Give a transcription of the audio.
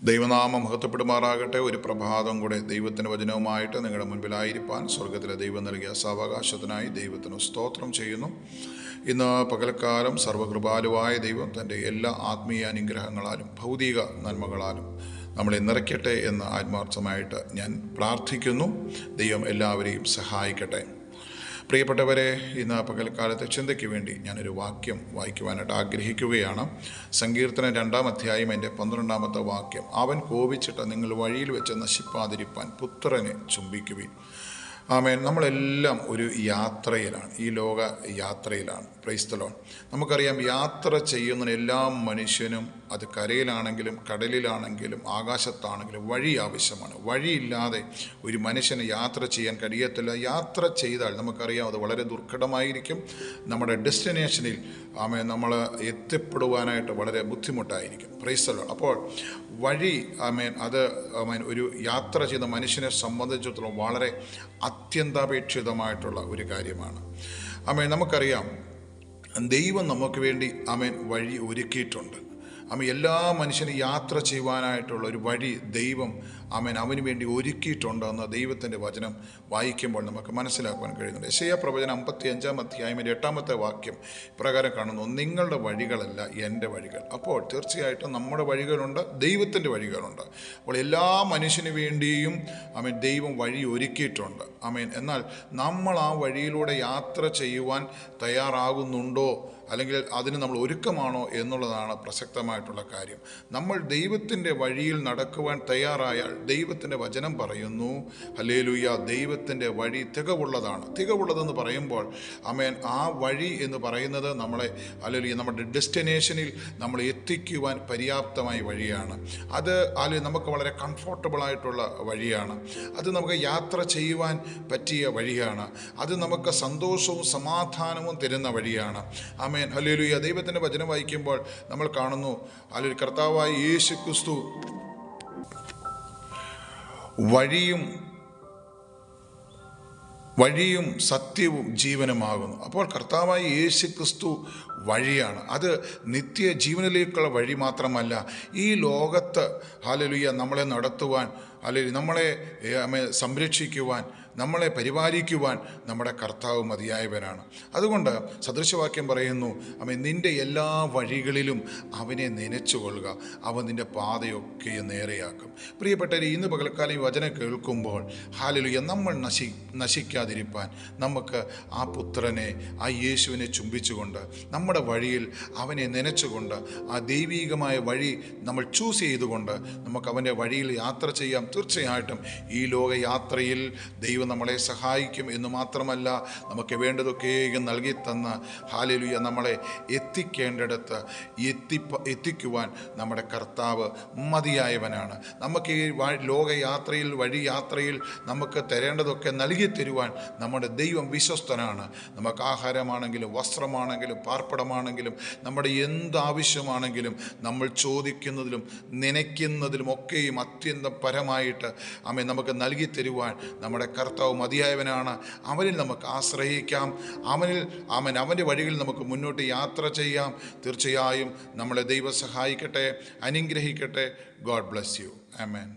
ദൈവനാമം മഹത്വപ്പെടുമാറാകട്ടെ. ഒരു പ്രഭാതം കൂടെ ദൈവത്തിൻ്റെ വചനവുമായിട്ട് നിങ്ങളുടെ മുൻപിലായിരിക്കാൻ സ്വർഗത്തിലെ ദൈവം നൽകിയ സാവകാശത്തിനായി ദൈവത്തിന് സ്തോത്രം ചെയ്യുന്നു. ഇന്ന് പകൽക്കാലം സർവകൃപാലുവായ ദൈവം തൻ്റെ എല്ലാ ആത്മീയ അനുഗ്രഹങ്ങളാലും ഭൗതിക നന്മകളാലും നമ്മളെ നിറയ്ക്കട്ടെ എന്ന് ആത്മാർത്ഥമായിട്ട് ഞാൻ പ്രാർത്ഥിക്കുന്നു. ദൈവം എല്ലാവരെയും സഹായിക്കട്ടെ. പ്രിയപ്പെട്ടവരെ, ഇന്ന് പകൽക്കാലത്തെ ചിന്തയ്ക്ക് വേണ്ടി ഞാനൊരു വാക്യം വായിക്കുവാനായിട്ട് ആഗ്രഹിക്കുകയാണ്. സങ്കീർത്തനം 2-ാം അധ്യായം എൻ്റെ 12-ാമത്തെ വാക്യം. അവൻ കോപിച്ചിട്ട് നിങ്ങൾ വഴിയിൽ വെച്ച് നശിപ്പാതിരിപ്പാൻ പുത്രനെ ചുംബിക്കുവിൻ. ആമേൻ. നമ്മളെല്ലാം ഒരു യാത്രയിലാണ്, ഈ ലോക യാത്രയിലാണ്. Praise the Lord. നമുക്കറിയാം, യാത്ര ചെയ്യുന്ന എല്ലാ മനുഷ്യനും അത് കരയിലാണെങ്കിലും കടലിലാണെങ്കിലും ആകാശത്താണെങ്കിലും വഴി ആവശ്യമാണ്. വഴിയില്ലാതെ ഒരു മനുഷ്യന് യാത്ര ചെയ്യാൻ കഴിയത്തില്ല. യാത്ര ചെയ്താൽ നമുക്കറിയാം അത് വളരെ ദുർഘടമായിരിക്കും. നമ്മുടെ ഡെസ്റ്റിനേഷനിൽ നമ്മൾ എത്തിപ്പെടുവാനായിട്ട് വളരെ ബുദ്ധിമുട്ടായിരിക്കും. Praise the Lord. അപ്പോൾ വഴി അത് ഒരു യാത്ര ചെയ്ത മനുഷ്യനെ സംബന്ധിച്ചിടത്തോളം വളരെ അത്യന്താപേക്ഷിതമായിട്ടുള്ള ഒരു കാര്യമാണ്. നമുക്കറിയാം, ദൈവം നമുക്ക് വേണ്ടി വഴി ഒരുക്കിയിട്ടുണ്ട്. എല്ലാ മനുഷ്യനും യാത്ര ചെയ്യുവാനായിട്ടുള്ള ഒരു വഴി ദൈവം അവന് വേണ്ടി ഒരുക്കിയിട്ടുണ്ടെന്ന് ദൈവത്തിൻ്റെ വചനം വായിക്കുമ്പോൾ നമുക്ക് മനസ്സിലാക്കുവാൻ കഴിയുന്നുണ്ട്. യെശയ്യാ പ്രവചനം 55-ാം അധ്യായം 8-ാമത്തെ വാക്യം പ്രകാരം കാണുന്നു, നിങ്ങളുടെ വഴികളല്ല എൻ്റെ വഴികൾ. അപ്പോൾ തീർച്ചയായിട്ടും നമ്മുടെ വഴികളുണ്ട്, ദൈവത്തിൻ്റെ വഴികളുണ്ട്. അപ്പോൾ എല്ലാ മനുഷ്യന് വേണ്ടിയും ദൈവം വഴി ഒരുക്കിയിട്ടുണ്ട്. എന്നാൽ നമ്മൾ ആ വഴിയിലൂടെ യാത്ര ചെയ്യുവാൻ തയ്യാറാകുന്നുണ്ടോ, അല്ലെങ്കിൽ അതിന് നമ്മൾ ഒരുക്കമാണോ എന്നുള്ളതാണ് പ്രസക്തമായിട്ടുള്ള കാര്യം. നമ്മൾ ദൈവത്തിൻ്റെ വഴിയിൽ നടക്കുവാൻ തയ്യാറായാൽ ദൈവത്തിൻ്റെ വചനം പറയുന്നു, ഹല്ലേലൂയ, ദൈവത്തിൻ്റെ വഴി തികവുള്ളതാണ്. തികവുള്ളതെന്ന് പറയുമ്പോൾ ആ വഴി എന്ന് പറയുന്നത് നമ്മളെ നമ്മുടെ ഡെസ്റ്റിനേഷനിൽ നമ്മൾ എത്തിക്കുവാൻ പര്യാപ്തമായ വഴിയാണ്. അത് നമുക്ക് വളരെ കംഫോർട്ടബിളായിട്ടുള്ള വഴിയാണ്. അത് നമുക്ക് യാത്ര ചെയ്യുവാൻ പറ്റിയ വഴിയാണ്. അത് നമുക്ക് സന്തോഷവും സമാധാനവും തരുന്ന വഴിയാണ്. ഹല്ലേലൂയ. ദൈവത്തിൻ്റെ വചനം വായിക്കുമ്പോൾ നമ്മൾ കാണുന്നു, കർത്താവായ യേശു ക്രിസ്തു വഴിയും സത്യവും ജീവനുമാകുന്നു. അപ്പോൾ കർത്താവായ യേശു ക്രിസ്തു വഴിയാണ്. അത് നിത്യജീവനിലേക്കുള്ള വഴി മാത്രമല്ല, ഈ ലോകത്ത് ഹല്ലേലൂയ നമ്മളെ നടത്തുവാൻ, അല്ലെങ്കിൽ നമ്മളെ സംരക്ഷിക്കുവാൻ, നമ്മളെ പരിപാലിക്കുവാൻ നമ്മുടെ കർത്താവ് മതിയായവനാണ്. അതുകൊണ്ട് സദൃശവാക്യം പറയുന്നു, നിൻ്റെ എല്ലാ വഴികളിലും അവനെ നനച്ചുകൊള്ളുക, അവൻ നിൻ്റെ പാതയൊക്കെ നേരെയാക്കും. പ്രിയപ്പെട്ടവരെ, ഇന്ന് പകൽക്കാലം ഈ വചനം കേൾക്കുമ്പോൾ ഹല്ലേലൂയ, നമ്മൾ നശിക്കാതിരിപ്പാൻ നമുക്ക് ആ പുത്രനെ, ആ യേശുവിനെ ചുംബിച്ചുകൊണ്ട് നമ്മുടെ വഴിയിൽ അവനെ നനച്ചുകൊണ്ട് ആ ദൈവീകമായ വഴി നമ്മൾ ചൂസ് ചെയ്തുകൊണ്ട് നമുക്ക് അവൻ്റെ വഴിയിൽ യാത്ര ചെയ്യാം. തീർച്ചയായിട്ടും ഈ ലോകയാത്രയിൽ ദൈവം നമ്മളെ സഹായിക്കും എന്ന് മാത്രമല്ല, നമുക്ക് വേണ്ടതൊക്കെയും നൽകി തന്ന് ഹല്ലേലൂയ നമ്മളെ എത്തിക്കേണ്ടിടത്ത് എത്തിക്കുവാൻ നമ്മുടെ കർത്താവ് മതിയായവനാണ്. നമുക്ക് ഈ ലോകയാത്രയിൽ, വഴിയാത്രയിൽ നമുക്ക് തരേണ്ടതൊക്കെ നൽകി തരുവാൻ നമ്മുടെ ദൈവം വിശ്വസ്തനാണ്. നമുക്ക് ആഹാരമാണെങ്കിലും വസ്ത്രമാണെങ്കിലും പാർപ്പിടമാണെങ്കിലും നമ്മുടെ എന്താവശ്യമാണെങ്കിലും നമ്മൾ ചോദിക്കുന്നതിലും നനയ്ക്കുന്നതിലും ഒക്കെയും അത്യന്തം പരമായിട്ട് നമുക്ക് നൽകി തരുവാൻ നമ്മുടെ കർത്താവ് മതിയായവനാണ്. അവനിൽ നമുക്ക് ആശ്രയിക്കാം. അവൻ്റെ വഴിയിൽ നമുക്ക് മുന്നോട്ട് യാത്ര ചെയ്യാം. തീർച്ചയായും നമ്മളെ ദൈവം സഹായിക്കട്ടെ, അനുഗ്രഹിക്കട്ടെ. God bless you. ആമേൻ.